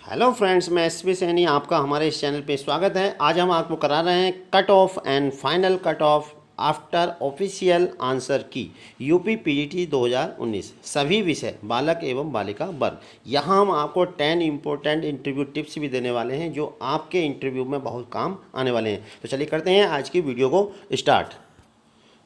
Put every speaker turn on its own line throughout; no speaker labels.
Hello friends, मैं SP Saini आपका हमारे इस चैनल पे स्वागत है। आज हम आपको करा रहे हैं cut off and final cut off after official answer की यूपी पीजीटी 2019 सभी विषय बालक एवं बालिका वर्ग। यहाँ हम आपको 10 इम्पोर्टेंट इंटरव्यू टिप्स भी देने वाले हैं जो आपके इंटरव्यू में बहुत काम आने वाले हैं। तो चलिए करते हैं आज की वीडियो को स्टार्ट।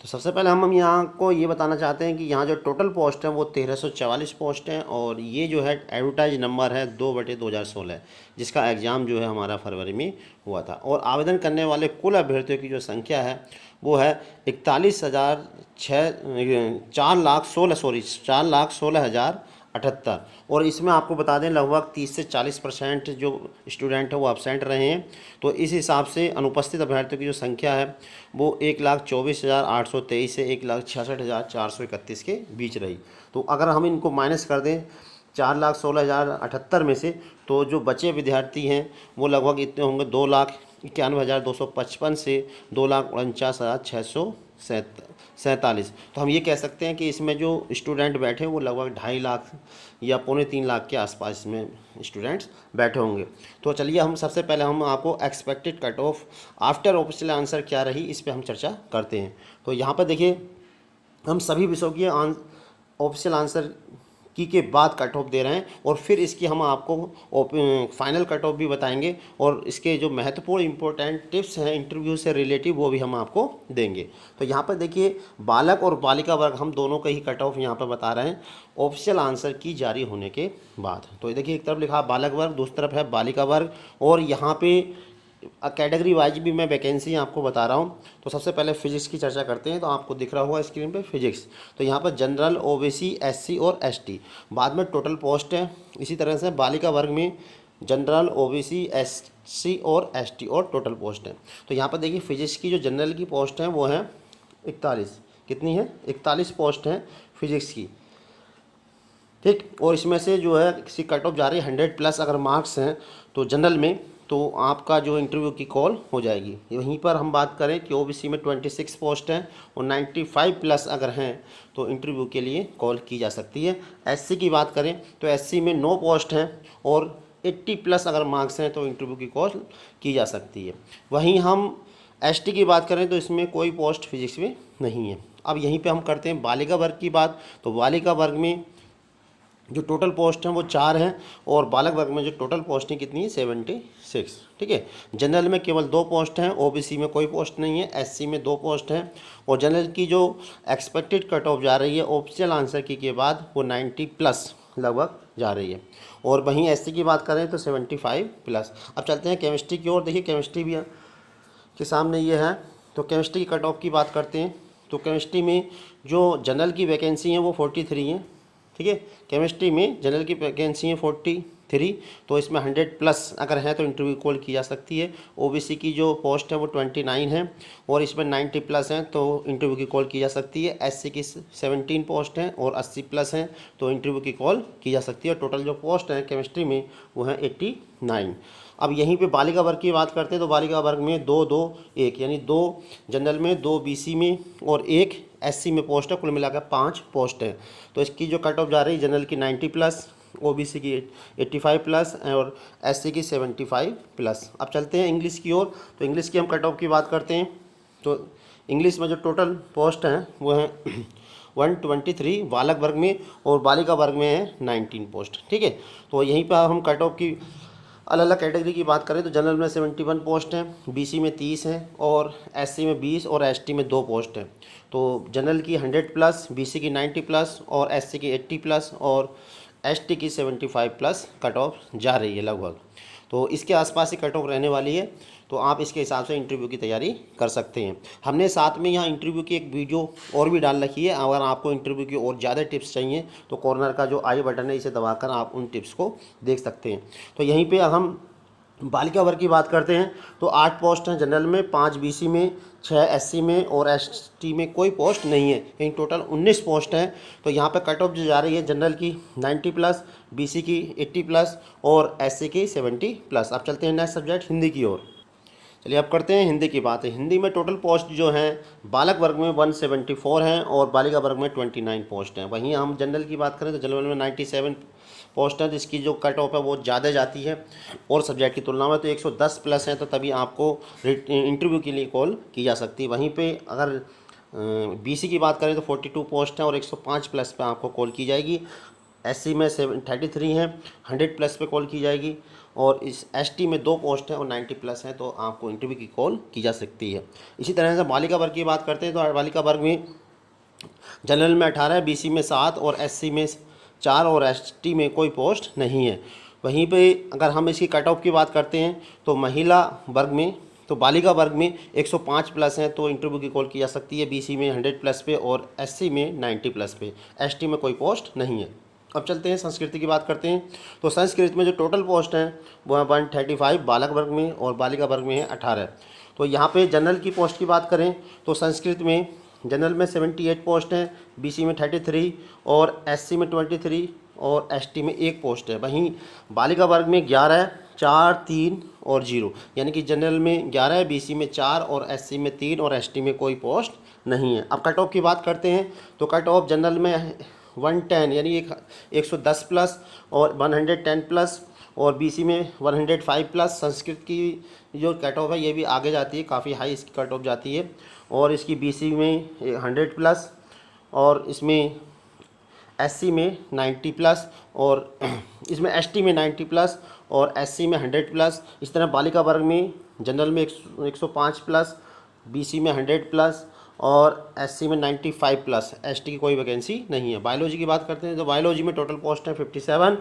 तो सबसे पहले हम यहाँ को ये बताना चाहते हैं कि यहाँ जो टोटल पोस्ट है वो 1344 पोस्ट हैं और ये जो है एडवर्टाइज नंबर है 2/2016, जिसका एग्ज़ाम जो है हमारा फरवरी में हुआ था। और आवेदन करने वाले कुल अभ्यर्थियों की जो संख्या है वो है 4,16,078। और इसमें आपको बता दें लगभग 30 से 40% जो स्टूडेंट है वो एब्सेंट रहे हैं। तो इस हिसाब से अनुपस्थित अभ्यर्थियों की जो संख्या है वो 1,24,823 से 1,66,431 के बीच रही। तो अगर हम इनको माइनस कर दें 4,16,078 में से, तो जो बचे विद्यार्थी हैं वो लगभग इतने होंगे 2,91,255 से 2,49,647। तो हम ये कह सकते हैं कि इसमें जो स्टूडेंट बैठे वो लगभग 2.5 लाख या 2.25 लाख के आसपास इसमें स्टूडेंट्स बैठे होंगे। तो चलिए हम सबसे पहले हम आपको expected cut off after official answer क्या रही इस पे हम चर्चा करते हैं। तो यहाँ पर देखिए हम सभी विषयों की ऑफिशियल आंसर की के बाद कट ऑफ दे रहे हैं और फिर इसकी हम आपको फाइनल कट ऑफ भी बताएंगे और इसके जो महत्वपूर्ण इंपॉर्टेंट टिप्स हैं इंटरव्यू से रिलेटिव वो भी हम आपको देंगे। तो यहाँ पर देखिए बालक और बालिका वर्ग हम दोनों का ही कट ऑफ यहाँ पर बता रहे हैं ऑफिशियल आंसर की जारी होने के बाद। तो ये देखिए एक तरफ लिखा बालक वर्ग, दूसरी तरफ है बालिका वर्ग और यहाँ पे कैटेगरी वाइज भी मैं वैकेंसी आपको बता रहा हूँ। तो सबसे पहले फिजिक्स की चर्चा करते हैं। तो आपको दिख रहा होगा स्क्रीन पे फिजिक्स। तो यहाँ पर जनरल, ओबीसी, एससी और एसटी, बाद में टोटल पोस्ट है। इसी तरह से बालिका वर्ग में जनरल, ओबीसी, एससी और एसटी और टोटल पोस्ट है। तो यहाँ पर देखिए फिजिक्स की जो जनरल की पोस्ट है वो है 41। कितनी है? 41 पोस्ट हैं फिजिक्स की, ठीक। और इसमें से जो है किसी कट ऑफ जा रही है 100+ अगर मार्क्स हैं तो जनरल में, तो आपका जो इंटरव्यू की कॉल हो जाएगी। वहीं पर हम बात करें कि ओबीसी में 26 पोस्ट हैं और 95+ अगर हैं तो इंटरव्यू के लिए कॉल की जा सकती है। एससी की बात करें तो एससी में 9 पोस्ट हैं और 80+ अगर मार्क्स हैं तो इंटरव्यू की कॉल की जा सकती है। वहीं हम एसटी की बात करें तो इसमें कोई पोस्ट फिजिक्स में नहीं है। अब यहीं पर हम करते हैं बालिका वर्ग की बात। तो बालिका वर्ग में जो टोटल पोस्ट हैं वो 4 हैं और बालक वर्ग में जो टोटल पोस्टें कितनी है 76, ठीक है। जनरल में केवल 2 पोस्ट हैं, ओबीसी में कोई पोस्ट नहीं है, एससी में 2 पोस्ट हैं और जनरल की जो एक्सपेक्टेड कट ऑफ जा रही है ऑफिशियल आंसर की के बाद वो 90+ लगभग जा रही है। और वहीं एससी की बात करें तो 75+। अब चलते हैं केमिस्ट्री की ओर। देखिए केमिस्ट्री भी के सामने ये है। तो केमिस्ट्री की कट ऑफ की बात करते हैं। तो केमिस्ट्री में जो जनरल की वैकेंसी हैं वो 43 हैं, ठीक है। केमिस्ट्री में जनरल की वैकेंसी है 43। तो इसमें 100+ अगर है तो इंटरव्यू कॉल की जा सकती है। ओबीसी की जो पोस्ट है वो 29 है और इसमें 90+ हैं तो इंटरव्यू की कॉल की जा सकती है। एससी की 17 पोस्ट हैं और 80+ हैं तो इंटरव्यू की कॉल की जा सकती है। टोटल जो पोस्ट हैं केमिस्ट्री में वो है 89। अब यहीं पे बालिका वर्ग की बात करते हैं। तो बालिका वर्ग में 2-2-1 यानी 2 जनरल में, 2 बीसी में और 1 एससी में पोस्ट है। कुल मिलाकर 5 पोस्ट है। तो इसकी जो कट ऑफ जा रही है जनरल की 90+, ओबीसी की 85+ और एससी की 75+। अब चलते हैं इंग्लिश की ओर। तो इंग्लिश की हम कट ऑफ की बात करते हैं। तो इंग्लिश में जो टोटल पोस्ट हैं वो हैं 123 बालक वर्ग में और बालिका वर्ग में है 19 पोस्ट, ठीक है। तो यहीं पर हम कट ऑफ की अलग अलग कैटेगरी की बात करें तो जनरल में 71 पोस्ट हैं, बीसी में 30 हैं और एससी में 20 और एसटी में 2 पोस्ट हैं। तो जनरल की 100+, बीसी की 90+ और एससी की 80+ और एसटी की 75+ कट ऑफ जा रही है लगभग। तो इसके आसपास ही कट ऑफ रहने वाली है। तो आप इसके हिसाब से इंटरव्यू की तैयारी कर सकते हैं। हमने साथ में यहाँ इंटरव्यू की एक वीडियो और भी डाल रखी है। अगर आपको इंटरव्यू की और ज़्यादा टिप्स चाहिए तो कॉर्नर का जो आई बटन है इसे दबाकर आप उन टिप्स को देख सकते हैं। तो यहीं पे हम बालिका वर्ग की बात करते हैं। तो 8 पोस्ट हैं जनरल में, 5 बीसी में, 6 एससी में और एसटी में कोई पोस्ट नहीं है। यानी टोटल 19 पोस्ट हैं। तो यहाँ पे कट ऑफ जो जा रही है जनरल की 90+, बीसी की 80+ और एससी की 70+। अब चलते हैं नेक्स्ट सब्जेक्ट हिंदी की ओर। चलिए अब करते हैं हिंदी की बात है। हिंदी में टोटल पोस्ट जो हैं बालक वर्ग में 174 हैं और बालिका वर्ग में 29 पोस्ट हैं। वहीं हम जनरल की बात करें तो जनरल में 97 पोस्ट हैं तो इसकी जो कट ऑफ है वो ज़्यादा जाती है और सब्जेक्ट की तुलना में। तो 110 प्लस है तो तभी आपको इंटरव्यू के लिए कॉल की जा सकती है। वहीं पे अगर बीसी की बात करें तो 42 पोस्ट हैं और 105 प्लस पे आपको कॉल की जाएगी। एससी में 33 हैं, 100 प्लस पे कॉल की जाएगी। और इस एसटी में 2 पोस्ट हैं और 90 प्लस हैं तो आपको इंटरव्यू की कॉल की जा सकती है। इसी तरह से बालिका वर्ग की बात करते हैं तो बालिका वर्ग में जनरल में 18 है, बीसी में 7 और एससी में 4 और एसटी में कोई पोस्ट नहीं है। वहीं पे अगर हम इसकी कट ऑफ की बात करते हैं तो महिला वर्ग में तो बालिका वर्ग में 105 प्लस हैं तो इंटरव्यू की कॉल की जा सकती है, बीसी में 100 प्लस पे और एससी में 90 प्लस पे। एसटी में कोई पोस्ट नहीं है। अब चलते हैं संस्कृति की बात करते हैं तो संस्कृत में जो टोटल पोस्ट हैं वो है 135 बालक वर्ग में और बालिका वर्ग में है 18। तो यहाँ पे जनरल की पोस्ट की बात करें तो संस्कृत में जनरल में 78 पोस्ट हैं, बीसी में 33 और एससी में 23 और एसटी में 1 पोस्ट है। वहीं बालिका वर्ग में 11, 4, 3 और 0, यानी कि जनरल में 11 है, बीसी में 4 और एससी में 3 और एसटी में कोई पोस्ट नहीं है। अब कट ऑफ की बात करते हैं तो कट ऑफ जनरल में 110 यानी 110 प्लस और 110 प्लस और बीसी में 105 प्लस। संस्कृत की जो कट ऑफ है ये भी आगे जाती है, काफ़ी हाई इसकी कट ऑफ जाती है और इसकी बीसी में 100 प्लस और इसमें एससी में 90 प्लस और इसमें एसटी में 90 प्लस और एससी में 100 प्लस। इस तरह बालिका वर्ग में जनरल में 105 प्लस, बीसी में 100 प्लस और एससी में 95 प्लस। एसटी की कोई वैकेंसी नहीं है। बायोलॉजी की बात करते हैं तो बायोलॉजी में टोटल पोस्ट है 57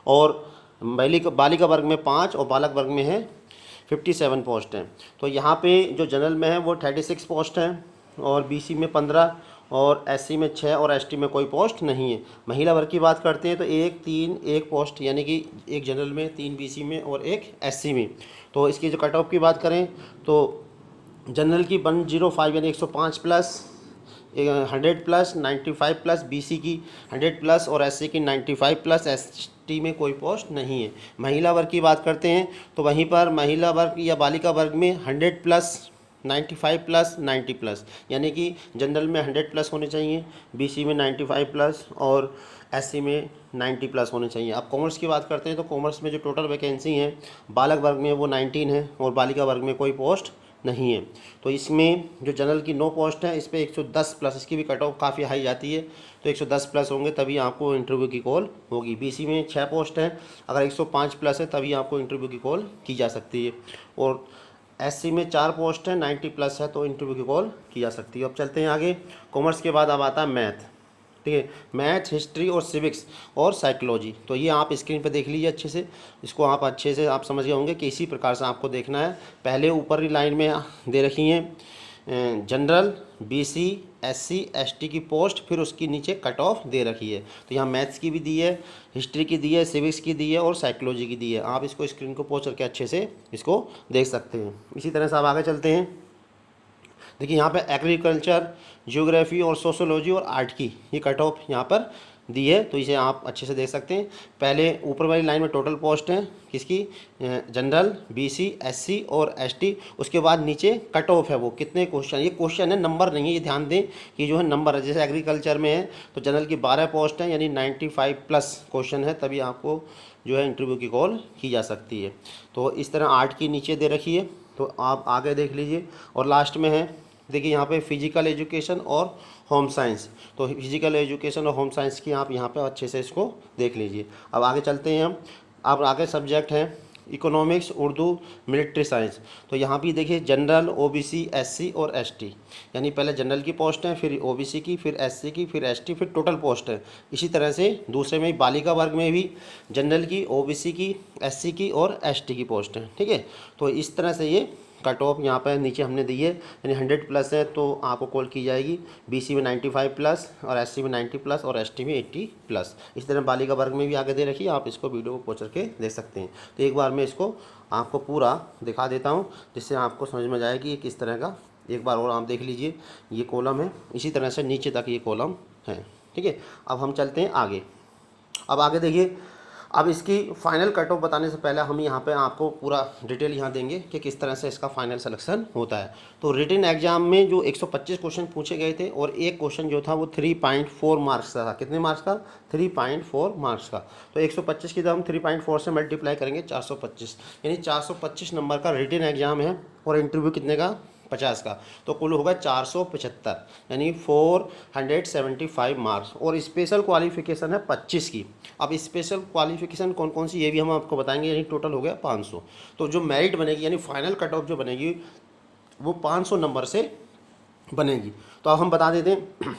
और बालिका वर्ग में 5 और बालक वर्ग में है 57 पोस्ट हैं। तो यहाँ पे जो जनरल में है वो 36 पोस्ट हैं और बीसी में 15 और एससी में 6 और एसटी में कोई पोस्ट नहीं है। महिला वर्ग की बात करते हैं तो 1, 3, 1 पोस्ट, यानी कि 1 जनरल में, 3 बीसी में और 1 एससी में। तो इसकी जो कट ऑफ की बात करें तो जनरल की 105 यानी 105 प्लस, 100 प्लस, 95 प्लस, बीसी की 100 प्लस और एससी की 95 प्लस। एसटी में कोई पोस्ट नहीं है। महिला वर्ग की बात करते हैं तो वहीं पर महिला वर्ग या बालिका वर्ग में 100 प्लस, 95 प्लस, 90 प्लस, यानी कि जनरल में 100 प्लस होने चाहिए, बीसी में 95 प्लस और एससी में 90 प्लस होने चाहिए। अब कॉमर्स की बात करते हैं तो कॉमर्स में जो टोटल वैकेंसी हैं बालक वर्ग में वो 19 है और बालिका वर्ग में कोई पोस्ट नहीं है। तो इसमें जो जनरल की 9 पोस्ट है इस पर 110 प्लस, इसकी भी कट ऑफ काफ़ी हाई जाती है तो 110 प्लस होंगे तभी आपको इंटरव्यू की कॉल होगी। बीसी में 6 पोस्ट हैं, अगर 105 प्लस है तभी आपको इंटरव्यू की कॉल की जा सकती है और एससी में 4 पोस्ट हैं, 90 प्लस है तो इंटरव्यू की कॉल की जा सकती है। अब चलते हैं आगे। कॉमर्स के बाद अब आता है मैथ, ठीक है। मैथ, हिस्ट्री और सिविक्स और साइकोलॉजी। तो ये आप स्क्रीन पर देख लीजिए अच्छे से, इसको आप अच्छे से आप समझ गए होंगे कि इसी प्रकार से आपको देखना है। पहले ऊपर की लाइन में दे रखी हैं जनरल, बीसी, एससी, एसटी की पोस्ट, फिर उसकी नीचे कट ऑफ दे रखी है। तो यहाँ मैथ्स की भी दी है, हिस्ट्री की दी है, सिविक्स की दी है और साइकोलॉजी की दी है। आप इसको स्क्रीन को पहुँच करके अच्छे से इसको देख सकते हैं। इसी तरह से आप आगे चलते हैं। देखिए यहाँ पे एग्रीकल्चर, ज्योग्राफी और सोशोलॉजी और आर्ट की ये कट ऑफ यहाँ पर दी है तो इसे आप अच्छे से देख सकते हैं। पहले ऊपर वाली लाइन में टोटल पोस्ट हैं किसकी, जनरल, बीसी, एससी और एसटी। उसके बाद नीचे कट ऑफ है वो कितने क्वेश्चन, ये क्वेश्चन है, नंबर नहीं है, ये ध्यान दें कि जो है नंबर है। जैसे एग्रीकल्चर में है तो जनरल की 12 पोस्ट हैं यानी 95 प्लस क्वेश्चन है तभी आपको जो है इंटरव्यू की कॉल की जा सकती है। तो इस तरह आर्ट की नीचे दे रखी है तो आप आगे देख लीजिए। और लास्ट में है देखिए यहाँ पे फिजिकल एजुकेशन और होम साइंस। तो फिजिकल एजुकेशन और होम साइंस की आप यहाँ पे अच्छे से इसको देख लीजिए। अब आगे चलते हैं हम। अब आगे सब्जेक्ट हैं इकोनॉमिक्स, उर्दू, मिलिट्री साइंस। तो यहाँ भी देखिए जनरल, ओबीसी, एससी और एसटी, यानी पहले जनरल की पोस्ट है, फिर ओबीसी की, फिर एससी की, फिर एसटी, फिर टोटल पोस्ट है। इसी तरह से दूसरे में बालिका वर्ग में भी जनरल की, ओबीसी की, एससी की और एसटी की पोस्ट है, ठीक है। तो इस तरह से ये कट ऑफ यहाँ पर नीचे हमने दी है, यानी 100 प्लस है तो आपको कॉल की जाएगी। बीसी में 95 प्लस और एससी में 90 प्लस और एसटी में 80 प्लस। इस तरह बालिका वर्ग में भी आगे दे रखी है, आप इसको वीडियो को पहुँच करके देख सकते हैं। तो एक बार मैं इसको आपको पूरा दिखा देता हूँ जिससे आपको समझ में जाए कि ये किस तरह का। एक बार और आप देख लीजिए, ये कॉलम है, इसी तरह से नीचे तक ये कॉलम है, ठीक है। अब हम चलते हैं आगे। अब आगे देखिए अब इसकी फाइनल कट ऑफ बताने से पहले हम यहाँ पे आपको पूरा डिटेल यहाँ देंगे कि किस तरह से इसका फाइनल सिलेक्शन होता है। तो रिटन एग्जाम में जो 125 क्वेश्चन पूछे गए थे और एक क्वेश्चन जो था वो 3.4 मार्क्स का था। कितने मार्क्स का? 3.4 मार्क्स का। तो 125 की जब हम 3.4 से मल्टीप्लाई करेंगे 425, यानी 425 नंबर का रिटन एग्जाम है और इंटरव्यू कितने का? 50 का। तो कुल होगा 475, यानी 475 मार्क्स। और स्पेशल क्वालिफिकेशन है 25 की। अब स्पेशल क्वालिफिकेशन कौन कौन सी ये भी हम आपको बताएंगे, यानी टोटल हो गया 500। तो जो मेरिट बनेगी यानी फाइनल कट ऑफ जो बनेगी वो 500 नंबर से बनेगी। तो अब हम बता देते हैं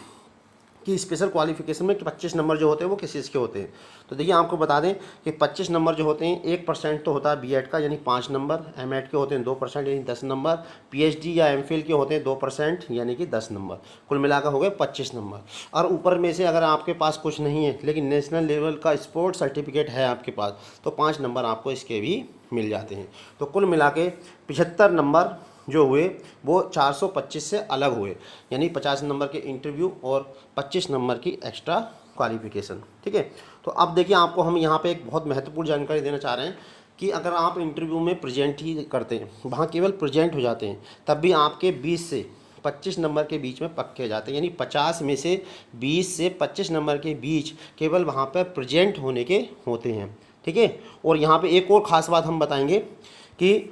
कि स्पेशल क्वालिफिकेशन में 25 नंबर जो होते हैं वो किस चीज़ के होते हैं। तो देखिए आपको बता दें कि 25 नंबर जो होते हैं 1% तो होता है बीएड का, यानी 5 नंबर, एमएड के होते हैं 2%, यानी 10 नंबर, पीएचडी या एमफिल के होते हैं 2%, यानी कि 10 नंबर। कुल मिलाकर हो गए 25 नंबर। और ऊपर में से अगर आपके पास कुछ नहीं है लेकिन नेशनल लेवल का स्पोर्ट्स सर्टिफिकेट है आपके पास, तो 5 नंबर आपको इसके भी मिल जाते हैं। तो कुल मिला के 75 नंबर जो हुए वो 425 से अलग हुए, यानी 50 नंबर के इंटरव्यू और 25 नंबर की एक्स्ट्रा क्वालिफिकेशन। ठीक है। तो अब देखिए आपको हम यहाँ पे एक बहुत महत्वपूर्ण जानकारी देना चाह रहे हैं कि अगर आप इंटरव्यू में प्रेजेंट ही करते हैं, वहाँ केवल प्रेजेंट हो जाते हैं, तब भी आपके 20 से 25 नंबर के बीच में पक्के जाते हैं, यानी 50 में से 20 से 25 नंबर के बीच केवल वहाँ पर प्रेजेंट होने के होते हैं। ठीक है। और यहाँ पे एक और ख़ास बात हम बताएंगे कि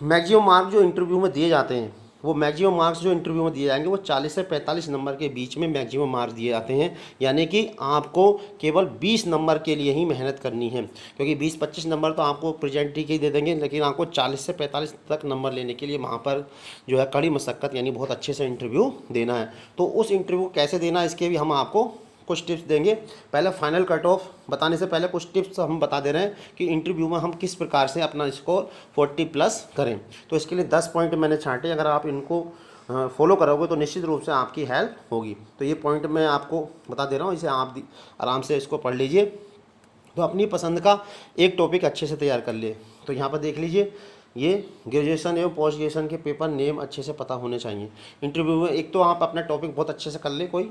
मैक्सिमम मार्क्स जो इंटरव्यू में दिए जाते हैं, वो मैक्सिमम मार्क्स जो इंटरव्यू में दिए जाएंगे वो 40 से 45 नंबर के बीच में मैक्सिमम मार्क्स दिए जाते हैं, यानी कि आपको केवल 20 नंबर के लिए ही मेहनत करनी है, क्योंकि 20-25 नंबर तो आपको प्रेजेंट ही दे देंगे, लेकिन आपको 40 से 45 तक नंबर लेने के लिए वहाँ पर जो है कड़ी मशक्क़त यानी बहुत अच्छे से इंटरव्यू देना है। तो उस इंटरव्यू कैसे देना है इसके भी हम आपको कुछ टिप्स देंगे। पहले फाइनल कट ऑफ बताने से पहले कुछ टिप्स हम बता दे रहे हैं कि इंटरव्यू में हम किस प्रकार से अपना स्कोर 40+ करें। तो इसके लिए 10 पॉइंट मैंने छांटे, अगर आप इनको फॉलो करोगे तो निश्चित रूप से आपकी हेल्प होगी। तो ये पॉइंट मैं आपको बता दे रहा हूँ, इसे आप आराम से इसको पढ़ लीजिए। तो अपनी पसंद का एक टॉपिक अच्छे से तैयार कर लिए। तो यहाँ पर देख लीजिए, ये ग्रेजुएशन एवं पोस्ट ग्रेजुएशन के पेपर नेम अच्छे से पता होने चाहिए। इंटरव्यू में एक तो आप अपना टॉपिक बहुत अच्छे से कर ले, कोई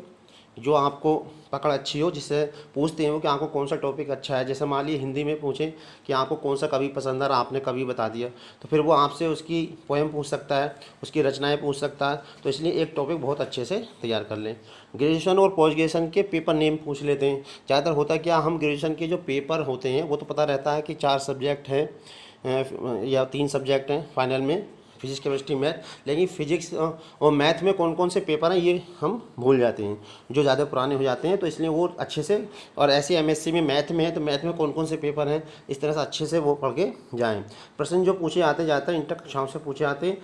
जो आपको पकड़ अच्छी हो, जिससे पूछते हैं वो कि आपको कौन सा टॉपिक अच्छा है। जैसे मान लीजिए हिंदी में पूछें कि आपको कौन सा कवि पसंद है, आपने कवि बता दिया, तो फिर वो आपसे उसकी पोएम पूछ सकता है, उसकी रचनाएं पूछ सकता है। तो इसलिए एक टॉपिक बहुत अच्छे से तैयार कर लें। ग्रेजुएशन और पोस्ट ग्रेजुएशन के पेपर नेम पूछ लेते हैं। ज़्यादातर होता क्या, हम ग्रेजुएशन के जो पेपर होते हैं वो तो पता रहता है कि 4 सब्जेक्ट हैं या 3 सब्जेक्ट हैं फाइनल में, फिजिक्स केमिस्ट्री मैथ, लेकिन फिजिक्स और मैथ में कौन कौन से पेपर हैं ये हम भूल जाते हैं, जो ज़्यादा पुराने हो जाते हैं। तो इसलिए वो अच्छे से, और ऐसे एमएससी में मैथ में है तो मैथ में कौन कौन से पेपर हैं, इस तरह से अच्छे से वो पढ़ के जाएँ। प्रश्न जो पूछे जाते ज़्यादातर इंटर कक्षाओं से पूछे जाते हैं।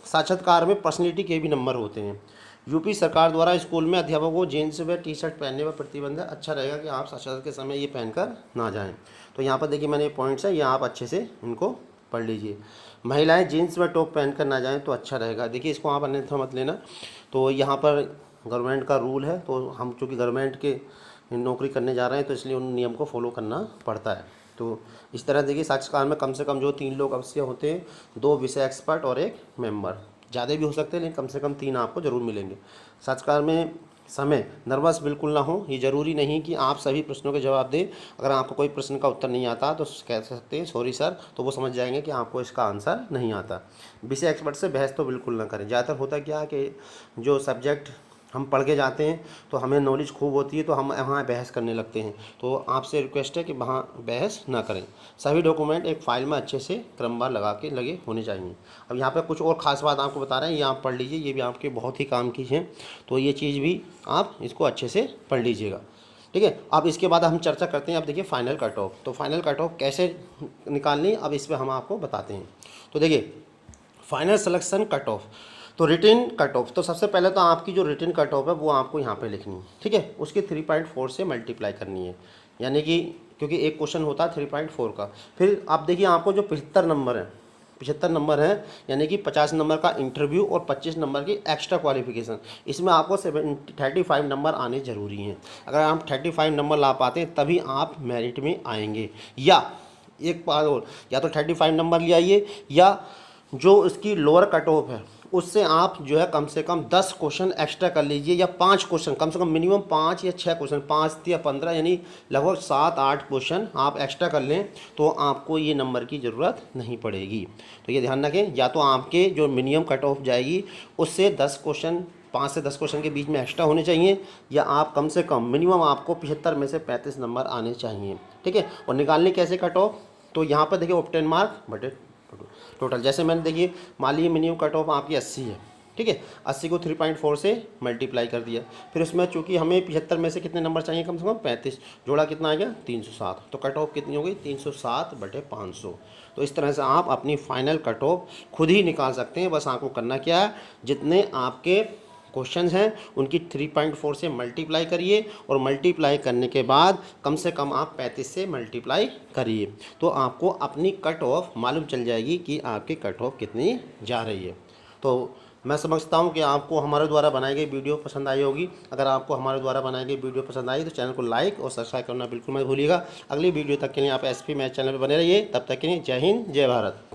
साक्षात्कार में पर्सनैलिटी के भी नंबर होते हैं। यूपी सरकार द्वारा स्कूल में अध्यापकों को जीन्स व टी शर्ट पहनने पर प्रतिबंध है। अच्छा रहेगा कि आप साक्षात्कार के समय ये पहनकर ना जाएं। तो यहाँ पर देखिए मैंने पॉइंट्स है, ये आप अच्छे से इनको पढ़ लीजिए। महिलाएं जीन्स व टॉप पहनकर ना जाएं तो अच्छा रहेगा। देखिए इसको आप अन्यथा मत लेना, तो यहाँ पर गवर्नमेंट का रूल है, तो हम चूँकि गवर्नमेंट के नौकरी करने जा रहे हैं तो इसलिए उन नियम को फॉलो करना पड़ता है। तो इस तरह देखिए साक्षात्कार में कम से कम जो 3 लोग अवश्य होते हैं, 2 विषय एक्सपर्ट और 1 मेंबर। ज़्यादा भी हो सकते हैं लेकिन कम से कम 3 आपको ज़रूर मिलेंगे। साक्षात्कार में समय नर्वस बिल्कुल ना हो। ये ज़रूरी नहीं कि आप सभी प्रश्नों के जवाब दें। अगर आपको कोई प्रश्न का उत्तर नहीं आता तो कह सकते हैं सॉरी सर, तो वो समझ जाएंगे कि आपको इसका आंसर नहीं आता। विषय एक्सपर्ट से बहस तो बिल्कुल ना करें। ज़्यादातर होता क्या है कि जो सब्जेक्ट हम पढ़ के जाते हैं तो हमें नॉलेज खूब होती है तो हम वहाँ बहस करने लगते हैं। तो आपसे रिक्वेस्ट है कि वहाँ बहस ना करें। सभी डॉक्यूमेंट एक फ़ाइल में अच्छे से क्रमवार लगा के लगे होने चाहिए। अब यहाँ पे कुछ और ख़ास बात आपको बता रहे हैं, ये आप पढ़ लीजिए, ये भी आपके बहुत ही काम की है। तो ये चीज़ भी आप इसको अच्छे से पढ़ लीजिएगा। ठीक है। अब इसके बाद हम चर्चा करते हैं। अब देखिए फाइनल कट ऑफ। तो फाइनल कट ऑफ कैसे निकालनी, अब इस पर हम आपको बताते हैं। तो देखिए फाइनल सिलेक्शन कट ऑफ, तो रिटन कट ऑफ, तो सबसे पहले तो आपकी जो रिटन कट ऑफ है वो आपको यहाँ पे लिखनी है। ठीक है। उसकी 3.4 से मल्टीप्लाई करनी है, यानी कि क्योंकि एक क्वेश्चन होता है 3.4 का। फिर आप देखिए आपको जो 75 नंबर है, यानी कि 50 नंबर का इंटरव्यू और 25 नंबर की एक्स्ट्रा क्वालिफिकेशन, इसमें आपको 35 नंबर आने ज़रूरी हैं। अगर आप 35 नंबर ला पाते हैं तभी आप मेरिट में आएंगे। या एक बात और, या तो 35 नंबर ले आइए, या जो इसकी लोअर कट ऑफ है उससे आप जो है कम से कम 10 क्वेश्चन एक्स्ट्रा कर लीजिए, या 5 क्वेश्चन, कम से कम मिनिमम 5 या 6 क्वेश्चन, 5 या 15, यानी लगभग 7-8 क्वेश्चन आप एक्स्ट्रा कर लें तो आपको ये नंबर की ज़रूरत नहीं पड़ेगी। तो ये ध्यान रखें, या तो आपके जो मिनिमम कट ऑफ जाएगी उससे 10 क्वेश्चन, 5 से 10 क्वेश्चन के बीच में एक्स्ट्रा होने चाहिए, या आप कम से कम मिनिमम आपको 75 में से 35 नंबर आने चाहिए। ठीक है। और निकालने कैसे कट ऑफ, तो यहाँ पर देखिए ऑब्टेन मार्क बटे टोटल। जैसे मैंने देखिए मान लीजिए मिनिमम कट ऑफ आपकी 80 है, ठीक है, 80 को 3.4 से मल्टीप्लाई कर दिया, फिर उसमें चूंकि हमें 75 में से कितने नंबर चाहिए, कम से कम 35, जोड़ा कितना आ गया 307, तो कट ऑफ कितनी हो गई 307 बटे 500। तो इस तरह से आप अपनी फाइनल कट ऑफ खुद ही निकाल सकते हैं। बस आपको करना क्या है, जितने आपके क्वेश्चंस हैं उनकी 3.4 से मल्टीप्लाई करिए, और मल्टीप्लाई करने के बाद कम से कम आप 35 से मल्टीप्लाई करिए, तो आपको अपनी कट ऑफ मालूम चल जाएगी कि आपकी कट ऑफ कितनी जा रही है। तो मैं समझता हूँ कि आपको हमारे द्वारा बनाई गई वीडियो पसंद आई होगी। अगर आपको हमारे द्वारा बनाई गई वीडियो पसंद आई तो चैनल को लाइक और सब्सक्राइब करना बिल्कुल मत भूलिएगा। अगली वीडियो तक के लिए आप SP मैथ चैनल पर बने रहिए। तब तक के लिए जय हिंद, जय भारत।